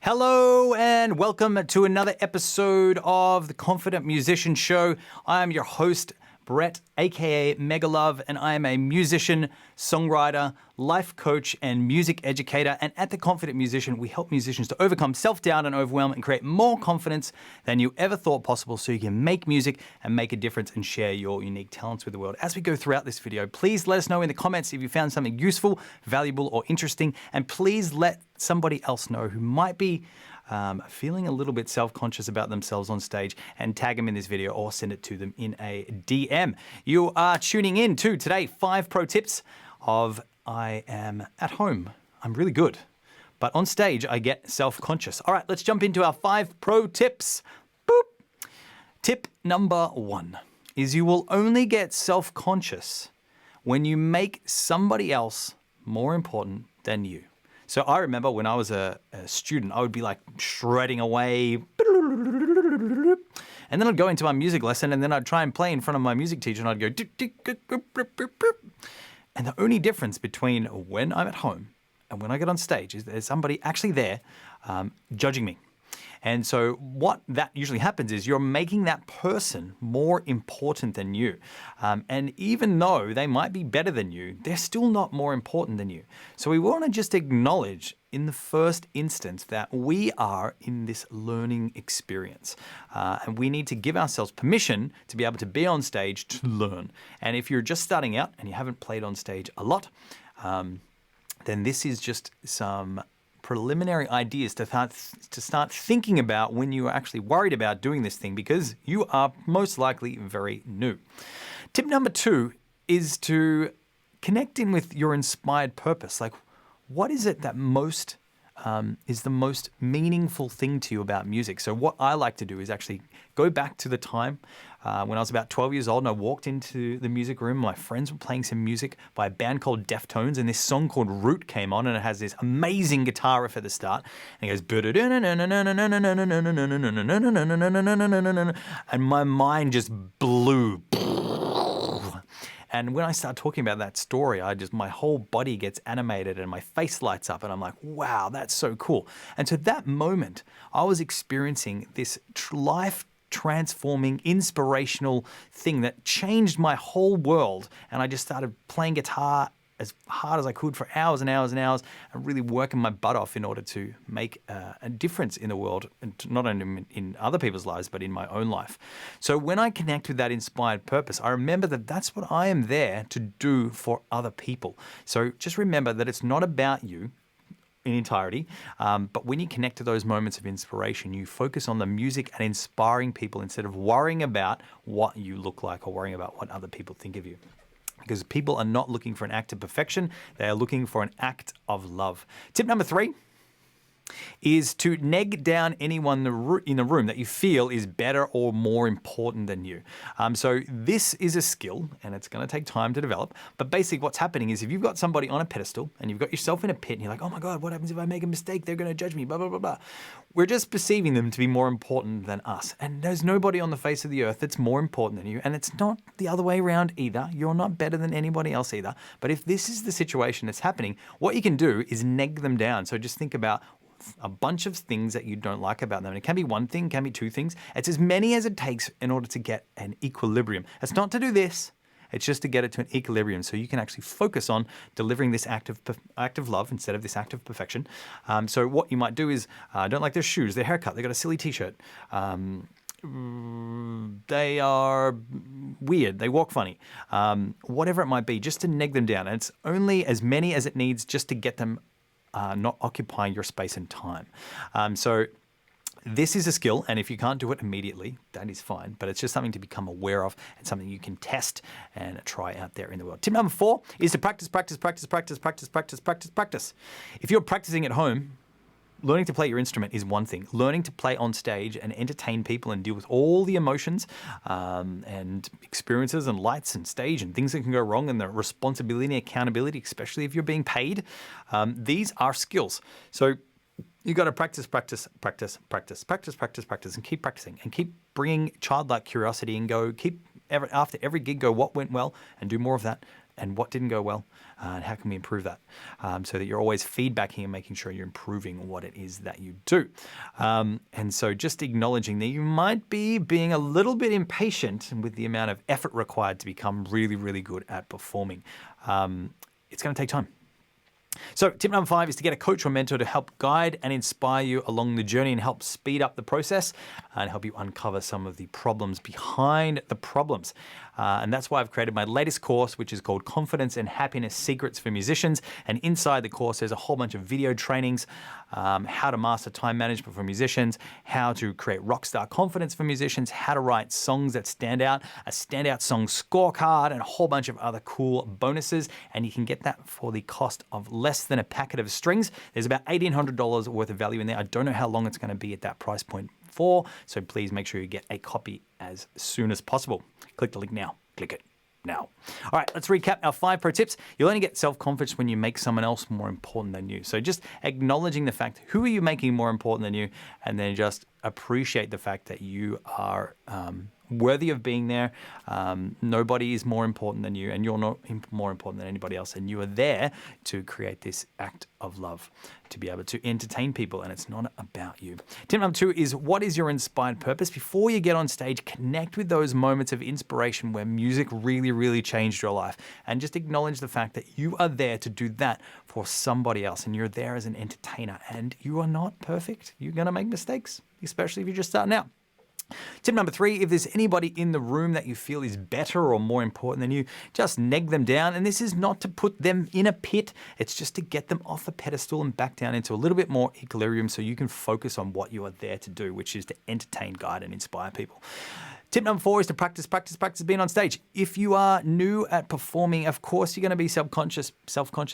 Hello and welcome to another episode of the Confident Musician Show. I am your host, Brett, aka Megalove, and I am a musician, songwriter, life coach, and music educator. And at The Confident Musician, we help musicians to overcome self-doubt and overwhelm and create more confidence than you ever thought possible so you can make music and make a difference and share your unique talents with the world. As we go throughout this video, please let us know in the comments if you found something useful, valuable, or interesting. And please let somebody else know who might be feeling a little bit self-conscious about themselves on stage and tag them in this video or send it to them in a DM. You are tuning in to today 5 pro tips of I am at home. I'm really good, but on stage I get self-conscious. All right, let's jump into our 5 pro tips. Boop. Tip number 1 is you will only get self-conscious when you make somebody else more important than you. So I remember when I was a student, I would be like shredding away. And then I'd go into my music lesson and then I'd try and play in front of my music teacher and I'd go. And the only difference between when I'm at home and when I get on stage is there's somebody actually there judging me. And so what that usually happens is you're making that person more important than you. And even though they might be better than you, they're still not more important than you. So we want to just acknowledge in the first instance that we are in this learning experience. And we need to give ourselves permission to be able to be on stage to learn. And if you're just starting out and you haven't played on stage a lot, then this is just some preliminary ideas to start thinking about when you are actually worried about doing this thing, because you are most likely very new. Tip number 2 is to connect in with your inspired purpose. Like, what is it that is the most meaningful thing to you about music? So what I like to do is actually go back to the time when I was about 12 years old and I walked into the music room. My friends were playing some music by a band called Deftones, and this song called Root came on, and it has this amazing guitar riff at the start. And it goes, and my mind just blew. And when I start talking about that story, my whole body gets animated and my face lights up and I'm like, wow, that's so cool. And so that moment, I was experiencing this life-transforming, inspirational thing that changed my whole world. And I just started playing guitar as hard as I could for hours and hours and hours and really working my butt off in order to make a difference in the world, and not only in other people's lives, but in my own life. So when I connect with that inspired purpose, I remember that that's what I am there to do for other people. So just remember that it's not about you in entirety, but when you connect to those moments of inspiration, you focus on the music and inspiring people instead of worrying about what you look like or worrying about what other people think of you. Because people are not looking for an act of perfection, they are looking for an act of love. Tip number 3 is to neg down anyone in the room that you feel is better or more important than you. So this is a skill and it's going to take time to develop. But basically what's happening is if you've got somebody on a pedestal and you've got yourself in a pit and you're like, oh my God, what happens if I make a mistake? They're going to judge me, blah, blah, blah, blah. We're just perceiving them to be more important than us. And there's nobody on the face of the earth that's more important than you. And it's not the other way around either. You're not better than anybody else either. But if this is the situation that's happening, what you can do is neg them down. So just think about a bunch of things that you don't like about them. And it can be one thing, can be 2 things. It's as many as it takes in order to get an equilibrium. It's not to do this. It's just to get it to an equilibrium so you can actually focus on delivering this act of love instead of this act of perfection. So what you might do is, I don't like their shoes, their haircut, they got a silly t-shirt. They are weird, they walk funny. Whatever it might be, just to neg them down. And it's only as many as it needs just to get them not occupying your space and time. So this is a skill, and if you can't do it immediately, that is fine, but it's just something to become aware of and something you can test and try out there in the world. Tip number 4 is to practice. If you're practicing at home, learning to play your instrument is one thing. Learning to play on stage and entertain people and deal with all the emotions and experiences and lights and stage and things that can go wrong and the responsibility and accountability, especially if you're being paid, these are skills. So you got to practice and keep practicing and keep bringing childlike curiosity and go, after every gig, go what went well and do more of that. and what didn't go well, and how can we improve that, so that you're always feedbacking and making sure you're improving what it is that you do. And so just acknowledging that you might be being a little bit impatient with the amount of effort required to become really, really good at performing. It's going to take time. So tip number 5 is to get a coach or mentor to help guide and inspire you along the journey and help speed up the process and help you uncover some of the problems behind the problems. And that's why I've created my latest course, which is called Confidence and Happiness Secrets for Musicians. And inside the course, there's a whole bunch of video trainings, how to master time management for musicians, how to create rockstar confidence for musicians, how to write songs that stand out, a standout song scorecard, and a whole bunch of other cool bonuses. And you can get that for the cost of less than a packet of strings. There's about $1,800 worth of value in there. I don't know how long it's going to be at that price point for, so please make sure you get a copy as soon as possible. Click the link now. Click it now. All right, let's recap our 5 pro tips. You'll only get self-confidence when you make someone else more important than you. So just acknowledging the fact, who are you making more important than you? And then just appreciate the fact that you are worthy of being there. Nobody is more important than you, and you're not more important than anybody else. And you are there to create this act of love, to be able to entertain people, and it's not about you. Tip number 2 is, what is your inspired purpose? Before you get on stage, connect with those moments of inspiration where music really, really changed your life, and just acknowledge the fact that you are there to do that for somebody else, and you're there as an entertainer, and you are not perfect. You're going to make mistakes, especially if you're just starting out. Tip number 3, if there's anybody in the room that you feel is better or more important than you, just neg them down. And this is not to put them in a pit. It's just to get them off the pedestal and back down into a little bit more equilibrium so you can focus on what you are there to do, which is to entertain, guide, and inspire people. Tip number 4 is to practice being on stage. If you are new at performing, of course, you're going to be self-conscious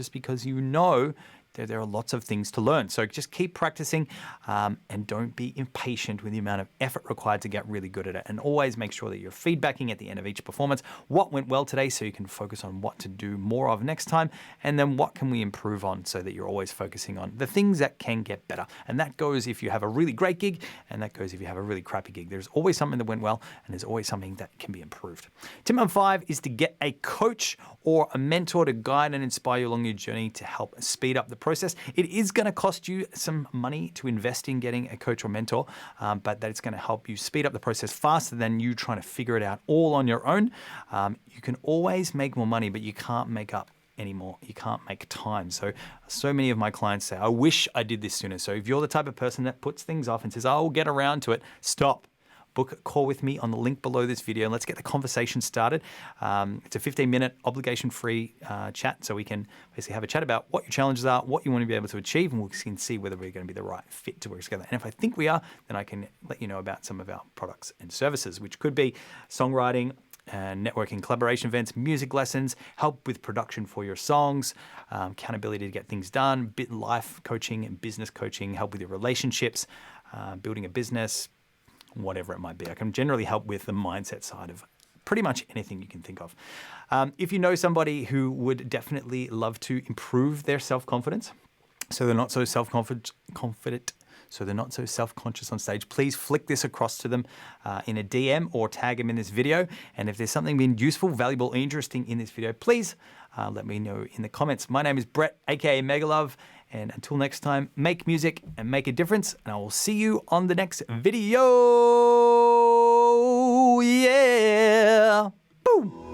because you know there are lots of things to learn. So just keep practicing and don't be impatient with the amount of effort required to get really good at it. And always make sure that you're feedbacking at the end of each performance what went well today so you can focus on what to do more of next time, and then what can we improve on so that you're always focusing on the things that can get better. And that goes if you have a really great gig, and that goes if you have a really crappy gig. There's always something that went well, and there's always something that can be improved. Tip number 5 is to get a coach or a mentor to guide and inspire you along your journey to help speed up the process. It is going to cost you some money to invest in getting a coach or mentor, but that it's going to help you speed up the process faster than you trying to figure it out all on your own. You can always make more money, but you can't make up anymore. You can't make time. So many of my clients say, I wish I did this sooner. So if you're the type of person that puts things off and says, I'll get around to it, stop. Book a call with me on the link below this video, and let's get the conversation started. It's a 15-minute obligation-free chat, so we can basically have a chat about what your challenges are, what you want to be able to achieve, and we can see whether we're going to be the right fit to work together. And if I think we are, then I can let you know about some of our products and services, which could be songwriting, networking, collaboration events, music lessons, help with production for your songs, accountability to get things done, life coaching and business coaching, help with your relationships, building a business, whatever it might be. I can generally help with the mindset side of pretty much anything you can think of. If you know somebody who would definitely love to improve their self-confidence, so they're not so self-confident, so they're not so self-conscious on stage, please flick this across to them in a DM or tag them in this video. And if there's something being useful, valuable, or interesting in this video, please let me know in the comments. My name is Brett, aka Megalove. And until next time, make music and make a difference. And I will see you on the next video. Yeah. Boom.